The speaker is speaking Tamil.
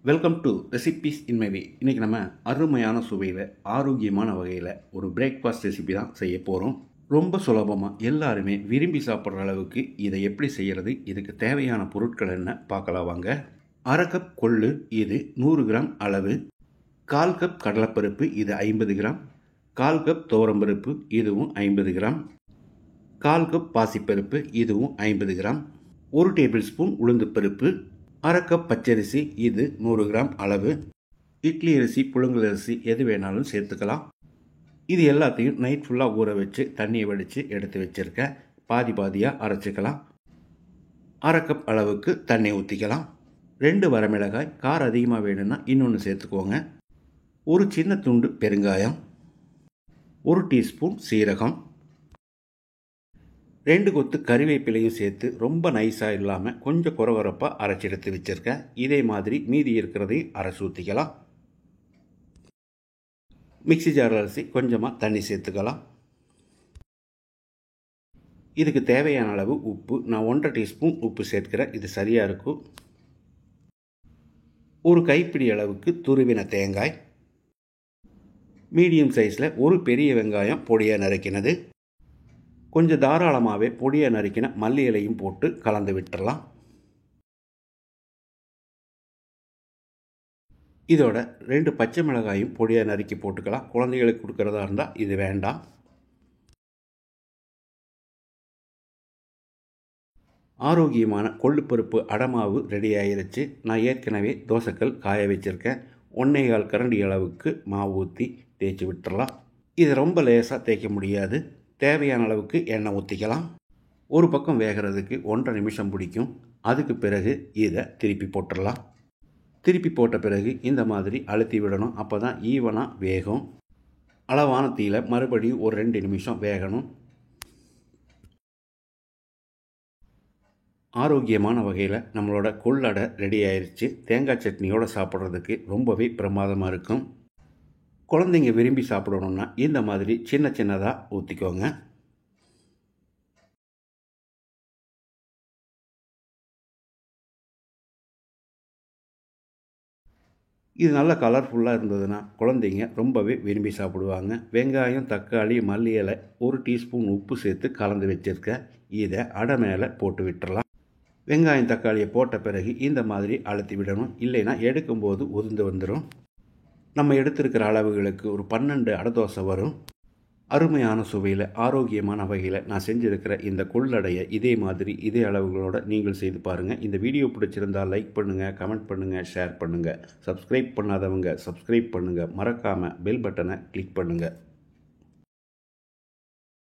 Welcome to recipes in my way. இன்றைக்கி நம்ம அருமையான சுவையில் ஆரோக்கியமான வகையில் ஒரு பிரேக்ஃபாஸ்ட் ரெசிபி தான் செய்ய போகிறோம். ரொம்ப சுலபமாக எல்லாருமே விரும்பி சாப்பிட்ற அளவுக்கு இதை எப்படி செய்கிறது, இதுக்கு தேவையான பொருட்கள் என்ன பார்க்கலாம் வாங்க. 1/2 கப் கொள்ளு, இது 100 கிராம் அளவு. 1/4 கப் கடலைப்பருப்பு, இது 50 கிராம். 1/4 கப் துவரம்பருப்பு, இதுவும் 50 கிராம். 1/4 கப் பாசிப்பருப்பு, இதுவும் 50 கிராம். 1 டேபிள் ஸ்பூன் உளுந்துப்பருப்பு. 1/2 கப் பச்சரிசி, இது 100 கிராம் அளவு. இட்லி அரிசி, புழுங்கல் அரிசி எது வேணாலும் சேர்த்துக்கலாம். இது எல்லாத்தையும் நைட் ஃபுல்லாக ஊற வச்சு தண்ணியை வடித்து எடுத்து வச்சுருக்கேன். பாதி பாதியாக அரைச்சிக்கலாம். 1/2 கப் அளவுக்கு தண்ணி ஊற்றிக்கலாம். 2 வரமிளகாய், காரம் அதிகமாக வேணும்னா இன்னொன்று சேர்த்துக்கோங்க. ஒரு சின்ன துண்டு பெருங்காயம். 1 டீஸ்பூன் சீரகம். 2 கொத்து கறிவேப்பிலையும் சேர்த்து ரொம்ப நைஸாக இல்லாமல் கொஞ்சம் குறகுறப்பாக அரைச்சி எடுத்து வச்சுருக்கேன். இதே மாதிரி மீதி இருக்கிறதையும் அரைச்சி ஊற்றிக்கலாம். மிக்ஸி ஜார் அரிசி கொஞ்சமாக தண்ணி சேர்த்துக்கலாம். இதுக்கு தேவையான அளவு உப்பு, நான் 1.5 டீஸ்பூன் உப்பு சேர்க்கிறேன். இது சரியாக இருக்கும். ஒரு கைப்பிடி அளவுக்கு துருவின தேங்காய். மீடியம் சைஸில் ஒரு பெரிய வெங்காயம் பொடியாக நறுக்கினது. கொஞ்சம் தாராளமாகவே பொடியாக நறுக்கின மல்லி இலையும் போட்டு கலந்து விட்டுறலாம். இதோட 2 பச்சை மிளகாயும் பொடியாக நறுக்கி போட்டுக்கலாம். குழந்தைகளுக்கு கொடுக்கறதா இருந்தால் இது வேண்டாம். ஆரோக்கியமான கொள்ளுப்பருப்பு அடமாவு ரெடி ஆயிருச்சு. நான் ஏற்கனவே தோசைக்கல் காய வச்சுருக்கேன். 1.25 கரண்டி அளவுக்கு மாவு ஊற்றி தேய்ச்சி விட்டுறலாம். இதை ரொம்ப லேசாக தேய்க்க முடியாது. தேவையான அளவுக்கு எண்ணெய் ஊற்றிக்கலாம். ஒரு பக்கம் வேகிறதுக்கு 1.5 நிமிஷம் பிடிக்கும். அதுக்கு பிறகு இதை திருப்பி போட்டுடலாம். திருப்பி போட்ட பிறகு இந்த மாதிரி அழுத்தி விடணும். அப்போ தான் ஈவனாக வேகும். அளவான தீயில் மறுபடியும் ஒரு 2 நிமிஷம் வேகணும். ஆரோக்கியமான வகையில் நம்மளோட கொள்ளடை ரெடி ஆயிடுச்சு. தேங்காய் சட்னியோடு சாப்பிட்றதுக்கு ரொம்பவே பிரமாதமாக இருக்கும். குழந்தைங்க விரும்பி சாப்பிடணுன்னா இந்த மாதிரி சின்ன சின்னதாக ஊற்றிக்கோங்க. இது நல்ல கலர்ஃபுல்லாக இருந்ததுன்னா குழந்தைங்க ரொம்பவே விரும்பி சாப்பிடுவாங்க. வெங்காயம், தக்காளி, மல்லி இலை, 1 டீஸ்பூன் உப்பு சேர்த்து கலந்து வச்சுருக்கேன். இதை அடை மேலே போட்டு விட்டுறலாம். வெங்காயம், தக்காளியை போட்ட பிறகு இந்த மாதிரி அழுத்தி விடணும். இல்லைன்னா எடுக்கும்போது உதிர்ந்து வந்துடும். நம்ம எடுத்திருக்கிற அளவுகளுக்கு ஒரு 12 அடை தோசை வரும். அருமையான சுவையில் ஆரோக்கியமான வகையில் நான் செஞ்சுருக்கிற இந்த கொள்ளடையை இதே மாதிரி இதே அளவுகளோடு நீங்கள் செய்து பாருங்கள். இந்த வீடியோ பிடிச்சிருந்தால் லைக் பண்ணுங்கள், கமெண்ட் பண்ணுங்கள், ஷேர் பண்ணுங்கள். சப்ஸ்கிரைப் பண்ணாதவங்க சப்ஸ்கிரைப் பண்ணுங்கள். மறக்காமல் பெல் பட்டனை கிளிக் பண்ணுங்கள்.